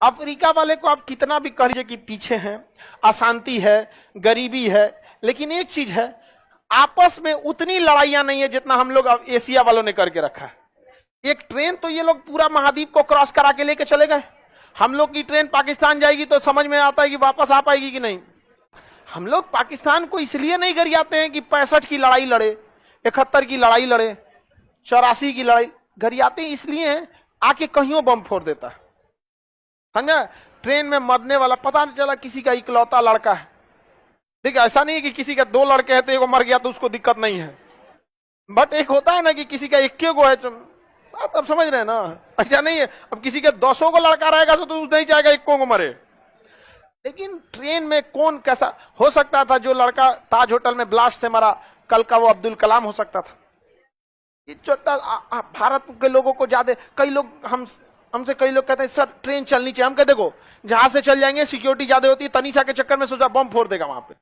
Africa वाले को आप कितना भी कह लीजिए कि पीछे हैं, अशांति है, गरीबी है, लेकिन एक चीज है, आपस में उतनी लड़ाइयां नहीं है जितना हम लोग एशिया वालों ने करके रखा है। एक ट्रेन तो ये लोग पूरा महाद्वीप को क्रॉस करा के लेके चले गए। हम लोग की ट्रेन पाकिस्तान जाएगी तो समझ में आता है कि वापस आ पाएगी कि नहीं। हम लोग पाकिस्तान को इसलिए नहीं गरियाते हैं कि 65 की लड़ाई लड़े, 71 की लड़ाई लड़े, 84 की लड़ाई, गरियाते इसलिए हैं आके कहीं बम फोड़ देता है। समझा? ट्रेन में मरने वाला पता नहीं चला किसी का इकलौता लड़का है। देखिए ऐसा नहीं है कि किसी का 2 लड़के हैं तो एगो मर गया तो उसको दिक्कत नहीं है, बट एक होता है ना कि किसी का 1 गो है, आप समझ रहे हैं ना, ऐसा नहीं है। अब किसी के 200 को लड़का रहेगा तो नहीं चाहेगा 1 को मरे। लेकिन ट्रेन में कौन कैसा हो सकता था? जो लड़का ताज होटल में ब्लास्ट से मरा, कल का वो अब्दुल कलाम हो सकता था। ये छोटा भारत के लोगों को ज्यादा, कई लोग हमसे कई लोग कहते हैं सर ट्रेन चलनी चाहिए। हम कहते देखो जहां से चल जाएंगे सिक्योरिटी ज्यादा होती है, तनीषा के चक्कर में सोचा बम फोड़ देगा वहां पे,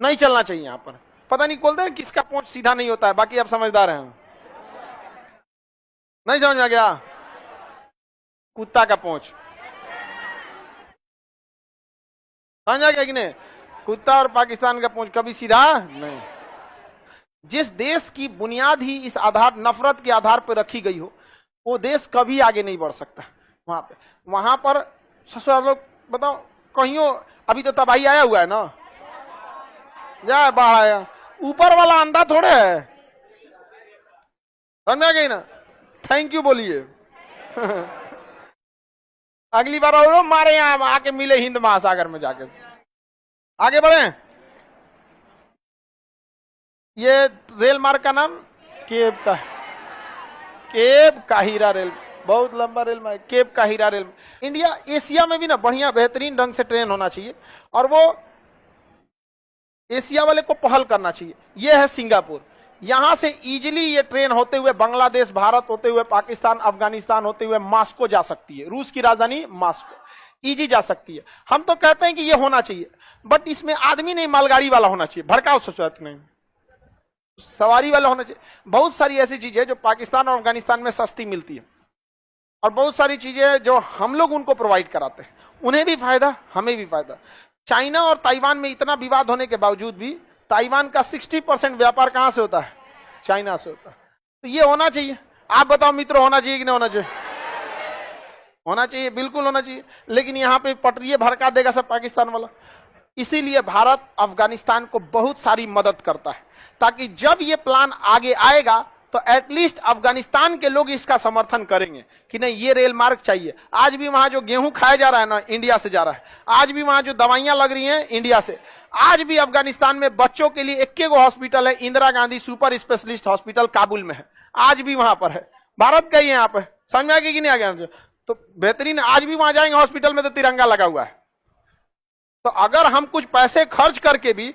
नहीं चलना चाहिए यहाँ पर। पता नहीं बोलते हैं किसका पहुंच सीधा नहीं होता है, बाकी आप समझदार हैं। नहीं समझ में आ गया? कुत्ता का पहुंच समझ आ गया कि नहीं? कुत्ता और पाकिस्तान का पहुंच कभी सीधा नहीं। जिस देश की बुनियाद ही इस आधार नफरत के आधार पर रखी गई हो, वो देश कभी आगे नहीं बढ़ सकता। वहां पर ससुर लोग बताओ कहीं अभी तो तबाही आया हुआ है ना, जाए बाढ़ आया, ऊपर वाला अंधा थोड़े है। समझा गई ना? थैंक यू बोलिए। अगली बार और मारे यहां आके मिले हिंद महासागर में जाके। आगे बढ़े। ये रेल मार्ग का नाम केप काहिरा रेल, बहुत लंबा रेल मार्ग, केप काहिरा रेल। इंडिया एशिया में भी ना बढ़िया बेहतरीन ढंग से ट्रेन होना चाहिए और वो एशिया वाले को पहल करना चाहिए। ये है सिंगापुर। यहां से इजीली ये ट्रेन होते हुए बांग्लादेश, भारत होते हुए पाकिस्तान, अफगानिस्तान होते हुए मास्को जा सकती है। रूस की राजधानी मास्को इजी जा सकती है। हम तो कहते हैं कि ये होना चाहिए, बट इसमें आदमी नहीं मालगाड़ी वाला होना चाहिए, भड़काओ सोचत नहीं, सवारी वाला होना चाहिए। बहुत सारी ऐसी चीजें जो पाकिस्तान और अफगानिस्तान में सस्ती मिलती है और बहुत सारी चीजें जो हम लोग उनको प्रोवाइड कराते हैं, उन्हें भी फायदा, हमें भी फायदा। चाइना और ताइवान में इतना विवाद होने के बावजूद भी ताइवान का 60% व्यापार कहां से होता है? चाइना से होता है। तो ये होना चाहिए। आप बताओ मित्रों, होना चाहिए कि नहीं होना चाहिए? होना चाहिए, बिल्कुल होना चाहिए। लेकिन यहां पे पटरिये भड़का देगा सब पाकिस्तान वाला। इसीलिए भारत अफगानिस्तान को बहुत सारी मदद करता है, ताकि जब ये प्लान आगे आएगा तो एटलीस्ट अफगानिस्तान के लोग इसका समर्थन करेंगे कि नहीं ये रेल मार्ग चाहिए। आज भी वहां जो गेहूं खाया जा रहा है ना, इंडिया से जा रहा है। आज भी वहां जो दवाइयां लग रही हैं, इंडिया से। आज भी अफगानिस्तान में बच्चों के लिए 1 गो हॉस्पिटल है, Indira Gandhi super specialist hospital Kabul में है, आज भी वहां पर है, भारत का ही है। यहाँ पे समझ में आ गया कि नहीं आ गया? तो बेहतरीन, आज भी वहां जाएंगे हॉस्पिटल में तो तिरंगा लगा हुआ है। तो अगर हम कुछ पैसे खर्च करके भी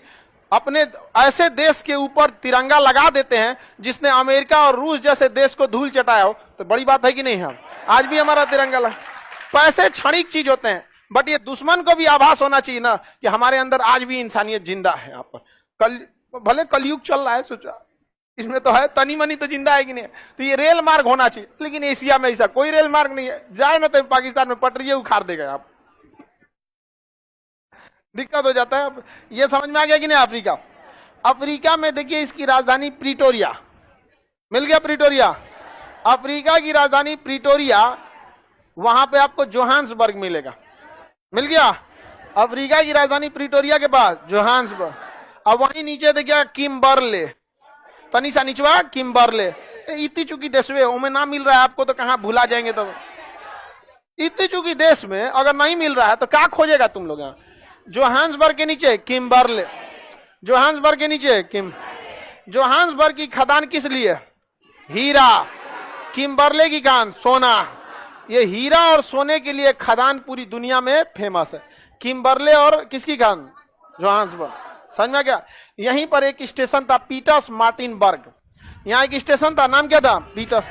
अपने ऐसे देश के ऊपर तिरंगा लगा देते हैं जिसने अमेरिका और रूस जैसे देश को धूल चटाया हो, तो बड़ी बात है कि नहीं? हम आज भी हमारा तिरंगा लगा। पैसे क्षणिक चीज होते हैं, बट ये दुश्मन को भी आभास होना चाहिए ना कि हमारे अंदर आज भी इंसानियत जिंदा है। यहाँ पर भले कलयुग चल रहा है, सोचा इसमें तो है, तनी मनी तो जिंदा है कि नहीं? तो ये रेल मार्ग होना चाहिए। लेकिन एशिया में ऐसा कोई रेल मार्ग नहीं है। जाए ना तो पाकिस्तान में पटरिये उखाड़ देगा, आप दिक्कत हो जाता है। ये समझ में आ गया कि नहीं? अफ्रीका में देखिए इसकी राजधानी प्रिटोरिया, मिल गया प्रिटोरिया। अफ्रीका की राजधानी प्रिटोरिया, वहां पे आपको जोहान्सबर्ग मिलेगा, मिल गया। अफ्रीका की राजधानी प्रिटोरिया के पास जोहान्सबर्ग। अब वहीं नीचे देखिए किम्बरले, तनिषा निचवा किम्बरले। इतनी चुकी देश में उमें ना मिल रहा है आपको तो कहां भुला जाएंगे? तो इतनी चुकी देश में अगर नहीं मिल रहा है तो क्या खोजेगा तुम लोग? यहाँ जोहान्सबर्ग के नीचे किम्बरले, जोहान्सबर्ग के नीचे जोहान्सबर्ग की खदान किस लिए? हीरा। किम्बरले की खान सोना। ये हीरा और सोने के लिए खदान पूरी दुनिया में फेमस है। किम्बरले और किसकी खान? जोहान्सबर्ग। समझ में क्या? यहीं पर एक स्टेशन था पीटर्समार्टिनबर्ग। यहाँ एक स्टेशन था, नाम क्या था? पीटर्स।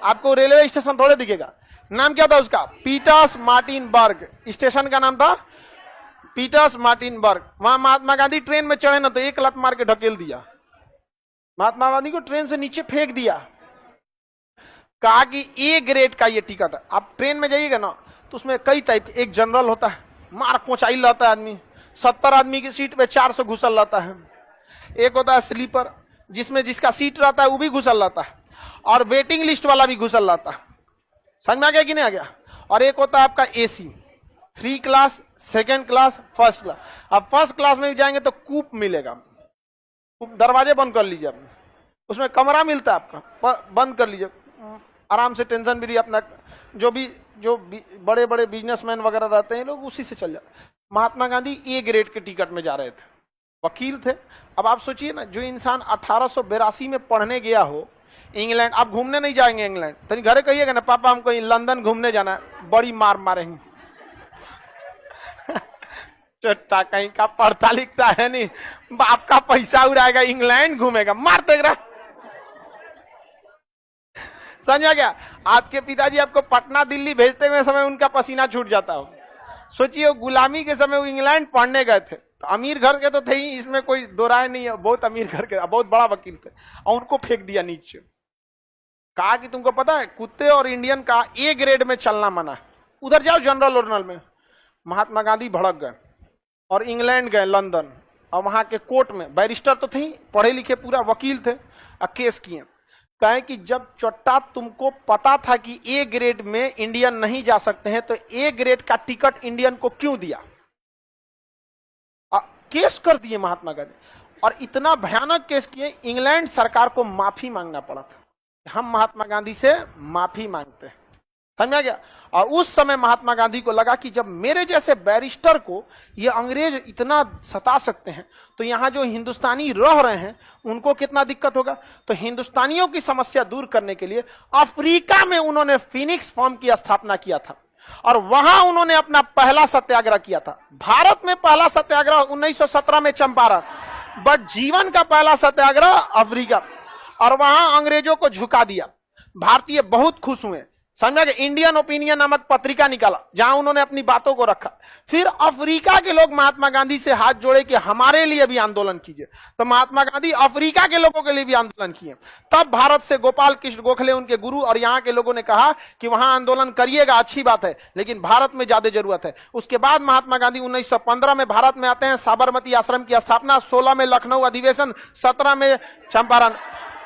आपको रेलवे स्टेशन थोड़े दिखेगा, नाम क्या था उसका? पीटर्समार्टिनबर्ग। स्टेशन का नाम था पीटर्समार्टिनबर्ग। वहां महात्मा गांधी ट्रेन में चढ़े ना तो 1 लात मार के ढकेल दिया, महात्मा गांधी को ट्रेन से नीचे फेंक दिया। कहा कि A ग्रेड का ये टिकट है, आप ट्रेन में जाइएगा ना तो उसमें कई टाइप, एक जनरल होता है, मार कोचाई लाता है आदमी, 70 आदमी की सीट पे 400 घुसल लाता है। एक होता है स्लीपर, जिसमें जिसका सीट रहता है वो भी घुसल लाता है, और वेटिंग लिस्ट वाला भी घुसल लाता है। समझ में आ गया कि नहीं आ गया? और एक होता है आपका AC, 3 class, 2nd class, 1st class. अब 1st क्लास में भी जाएंगे तो कूप मिलेगा, दरवाजे बंद कर लीजिए, उसमें कमरा मिलता है आपका, बंद कर लीजिए, आराम से, टेंशन भी नहीं अपना। जो बड़े बड़े बिजनेसमैन वगैरह रहते हैं लोग उसी से चल जाते। महात्मा गांधी ए ग्रेड के टिकट में जा रहे थे, वकील थे। अब आप सोचिए ना, जो इंसान 1882 में पढ़ने गया हो इंग्लैंड, आप घूमने नहीं जाएंगे इंग्लैंड, तो घरे कहिएगा ना पापा हमको लंदन घूमने जाना है, बड़ी मार मारेंगे। चट्टा कहीं का पढ़ता लिखता है नहीं, बाप का पैसा उड़ाएगा, इंग्लैंड घूमेगा, मारते रहा। समझ आ गया? आपके पिताजी आपको पटना दिल्ली भेजते हुए समय उनका पसीना छूट जाता हो। सोचिए गुलामी के समय वो इंग्लैंड पढ़ने गए थे, तो अमीर घर के तो थे ही, इसमें कोई दो राय नहीं है, बहुत अमीर घर के, बहुत बड़ा वकील थे, और उनको फेंक दिया नीचे। कहा कि तुमको पता है कुत्ते और इंडियन का ए ग्रेड में चलना मना है, उधर जाओ जनरल ऑर्डिनल में। महात्मा गांधी भड़क गए और इंग्लैंड गए, लंदन, और वहां के कोर्ट में, बैरिस्टर तो थे, पढ़े लिखे पूरा वकील थे, केस किए। कहे कि जब चट्टा तुमको पता था कि ए ग्रेड में इंडियन नहीं जा सकते हैं, तो ए ग्रेड का टिकट इंडियन को क्यों दिया? केस कर दिए महात्मा गांधी, और इतना भयानक केस किए, इंग्लैंड सरकार को माफी मांगना पड़ा था। हम महात्मा गांधी से माफी मांगते हैं। समझा गया? और उस समय महात्मा गांधी को लगा कि जब मेरे जैसे बैरिस्टर को ये अंग्रेज इतना सता सकते हैं, तो यहाँ जो हिंदुस्तानी रह रहे हैं उनको कितना दिक्कत होगा। तो हिंदुस्तानियों की समस्या दूर करने के लिए अफ्रीका में उन्होंने फिनिक्स फॉर्म की स्थापना किया था, और वहां उन्होंने अपना पहला सत्याग्रह किया था। भारत में पहला सत्याग्रह 1917 में चंपारण, बट जीवन का पहला सत्याग्रह अफ्रीका, और वहां अंग्रेजों को झुका दिया। भारतीय बहुत खुश हुए। समझा कि इंडियन ओपिनियन नामक पत्रिका निकाला, जहां उन्होंने अपनी बातों को रखा। फिर अफ्रीका के लोग महात्मा गांधी से हाथ जोड़े कि हमारे लिए भी आंदोलन कीजिए, तो महात्मा गांधी अफ्रीका के लोगों के लिए भी आंदोलन किए। तब भारत से गोपाल कृष्ण गोखले उनके गुरु और यहाँ के लोगों ने कहा कि वहां आंदोलन करिएगा, अच्छी बात है, लेकिन भारत में ज्यादा जरूरत है। उसके बाद महात्मा गांधी 1915 में भारत में आते हैं, साबरमती आश्रम की स्थापना, 16 में लखनऊ अधिवेशन, 17 में चंपारण।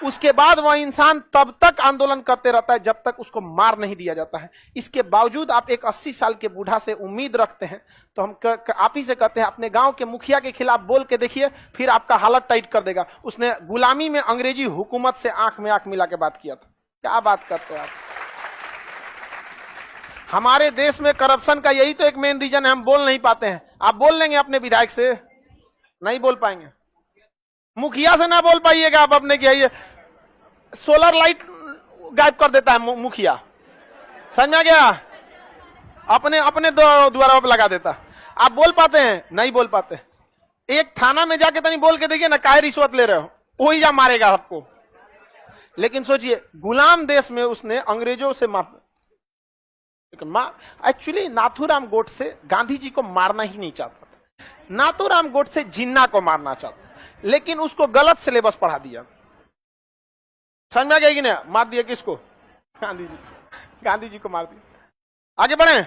उसके बाद वह इंसान तब तक आंदोलन करते रहता है जब तक उसको मार नहीं दिया जाता है। इसके बावजूद आप एक 80 साल के बूढ़ा से उम्मीद रखते हैं, तो हम आप ही से कहते हैं अपने गांव के मुखिया के खिलाफ बोल के देखिए, फिर आपका हालत टाइट कर देगा। उसने गुलामी में अंग्रेजी हुकूमत से आंख में आंख मिला के बात किया था। क्या बात करते हैं आप? हमारे देश में करप्शन का यही तो एक मेन रीजन है, हम बोल नहीं पाते हैं। आप बोल लेंगे अपने विधायक से? नहीं बोल पाएंगे। मुखिया से ना बोल पाइएगा आप अपने, क्या ये सोलर लाइट गायब कर देता है मुखिया, समझ में गया? अपने द्वारा लगा देता। आप बोल पाते हैं? नहीं बोल पाते। एक थाना में जाके तो नहीं बोल के देखिए ना, काहे रिश्वत ले रहे हो, वही जा मारेगा आपको। लेकिन सोचिए गुलाम देश में उसने अंग्रेजों से एक्चुअली नाथूराम गोडसे गांधी जी को मारना ही नहीं चाहता था। नाथूराम गोडसे जिन्ना को मारना चाहता, लेकिन उसको गलत सिलेबस पढ़ा दिया। समझ में आ गया कि नहीं? मार दिया किसको? गांधी जी को मार दिया। आगे बढ़े।